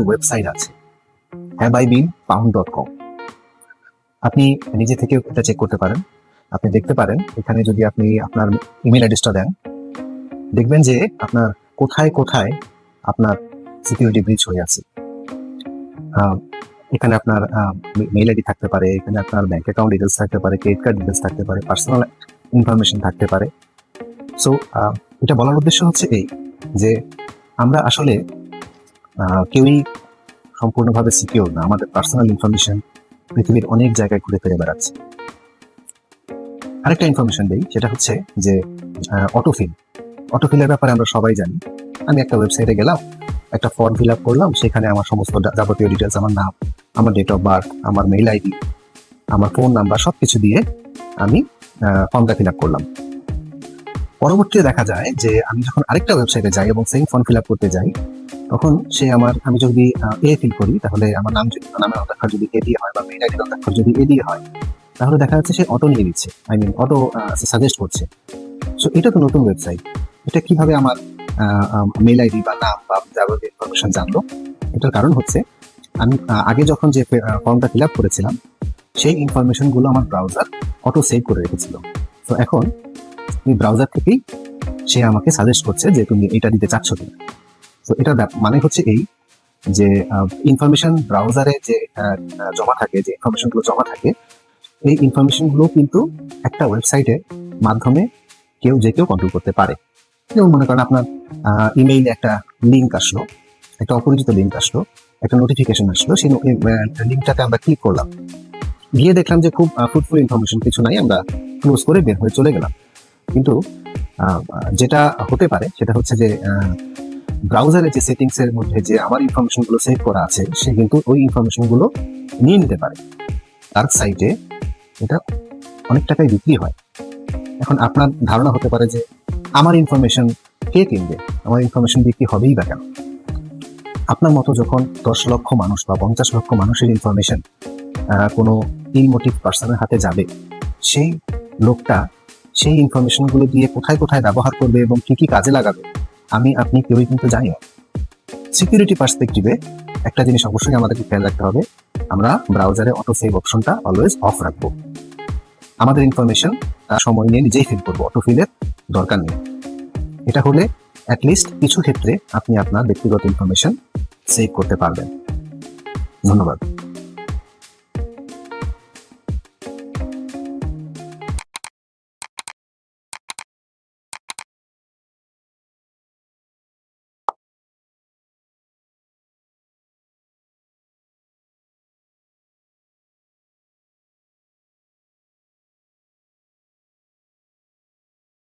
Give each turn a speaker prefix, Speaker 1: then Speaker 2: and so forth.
Speaker 1: Website আছে haveibeenfound.com। আপনি নিজে থেকে এটা চেক করতে পারেন। আপনি দেখতে পারেন এখানে যদি আপনি আপনার ইমেল অ্যাড্রেসটা দেন, দেখবেন যে আপনার কোথায় কোথায় আপনার সিকিউরিটি ব্রিচ হয়ে আছে। এখানে আপনার মেইল আইডি থাকতে পারে, এখানে আপনার ব্যাংক অ্যাকাউন্ট ডিটেলস থাকতে পারে, ক্রেডিট কার্ড ডিটেলস থাকতে পারে, পার্সোনাল ইনফরমেশন থাকতে পারে। সো এটা বলার উদ্দেশ্য হচ্ছে এই যে আমরা আসলে কেউই সম্পূর্ণভাবে সিকিউর না। আমাদের পার্সোনাল ইনফরমেশন পৃথিবীর অনেক জায়গায় ঘুরে ফিরে বেড়াচ্ছে। আরেকটা ইনফরমেশন দিই, সেটা হচ্ছে যে অটোফিলের ব্যাপারে আমরা সবাই জানি। আমি একটা ওয়েবসাইটে গেলাম, একটা ফর্ম ফিল আপ করলাম, সেখানে আমার সমস্ত যাবতীয় ডিটেলস, আমার নাম, আমার ডেট অফ বার্থ, আমার মেইল আইডি, আমার ফোন নাম্বার সবকিছু দিয়ে আমি ফর্মটা ফিল আপ করলাম। পরবর্তীতে দেখা যায় যে আমি যখন আরেকটা ওয়েবসাইটে যাই এবং সেম ফর্ম ফিল আপ করতে যাই, তখন সে আমি যদি এ ফিল করি, তাহলে আমার নামের অক্ষর যদি এ দিয়ে হয় বা মেইল আইডির অক্ষর যদি এ দিয়ে হয়, তাহলে দেখা যাচ্ছে সে অটো নিয়ে নিচ্ছে, অটো সাজেস্ট করছে। সো এটা তো নতুন ওয়েবসাইট, এটা কিভাবে আমার মেইল আইডি বা নাম বা যাবতীয় ইনফরমেশন জানলো? এটার কারণ হচ্ছে আমি আগে যখন যে ফর্মটা ফিল আপ করেছিলাম, সেই ইনফরমেশনগুলো আমার ব্রাউজার অটো সেভ করে রেখেছিল। তো এখন এই ব্রাউজার থেকেই সে আমাকে সাজেস্ট করছে যে তুমি এটা দিতে চাচ্ছ কিনা। তো এটার মানে হচ্ছে এই যে ইনফরমেশন ব্রাউজারে যে জমা থাকে, যে ইনফরমেশনগুলো জমা থাকে, এই ইনফরমেশনগুলো কিন্তু একটা ওয়েবসাইটের মাধ্যমে যে কেউ কন্ট্রোল করতে পারে। যেমন মনে করেন আপনার ইমেইলে একটা লিঙ্ক আসলো, একটা অপরিচিত লিঙ্ক আসলো, একটা নোটিফিকেশন আসলো, সেই লিঙ্কটাতে আমরা ক্লিক করলাম, গিয়ে দেখলাম যে খুব ফ্রুটফুল ইনফরমেশন কিছু নাই, আমরা ক্লোজ করে বের হয়ে চলে গেলাম। কিন্তু যেটা হতে পারে সেটা হচ্ছে যে ব্রাউজারের যে সেটিংস এর মধ্যে যে আমার ইনফরমেশন গুলো সেভ করা আছে, সে কিন্তু ওই ইনফরমেশন গুলো নিয়ে নিতে পারে। তার সাইটে এটা অনেক টাকায় বিক্রি হয়। এখন আপনার ধারণা হতে পারে যে আমার ইনফরমেশন কে কিনবে, আমার ইনফরমেশন বিক্রি হবেই বা কেন? আপনার মতো যখন 10 লক্ষ মানুষ বা 50 লক্ষ মানুষের ইনফরমেশন কোনো ইলমোটিভ পার্সনের হাতে যাবে, সেই লোকটা সেই ইনফরমেশনগুলো দিয়ে কোথায় কোথায় ব্যবহার করবে এবং কি কি কাজে লাগাবে, আপনি কেউই কিন্তু জানি না। সিকিউরিটি পার্সপেক্টিভে একটা জিনিস অবশ্যই আমাদেরকে খেয়াল রাখতে হবে, আমরা ব্রাউজারে অটো সেভ অপশনটা অলওয়েজ অফ রাখবো। আমাদের ইনফরমেশন সময় নিয়ে নিজেই ফিল করবো, অটো ফিলের দরকার নেই। এটা হলে অ্যাটলিস্ট কিছু ক্ষেত্রে আপনি আপনার ব্যক্তিগত ইনফরমেশন সেভ করতে পারবেন। ধন্যবাদ।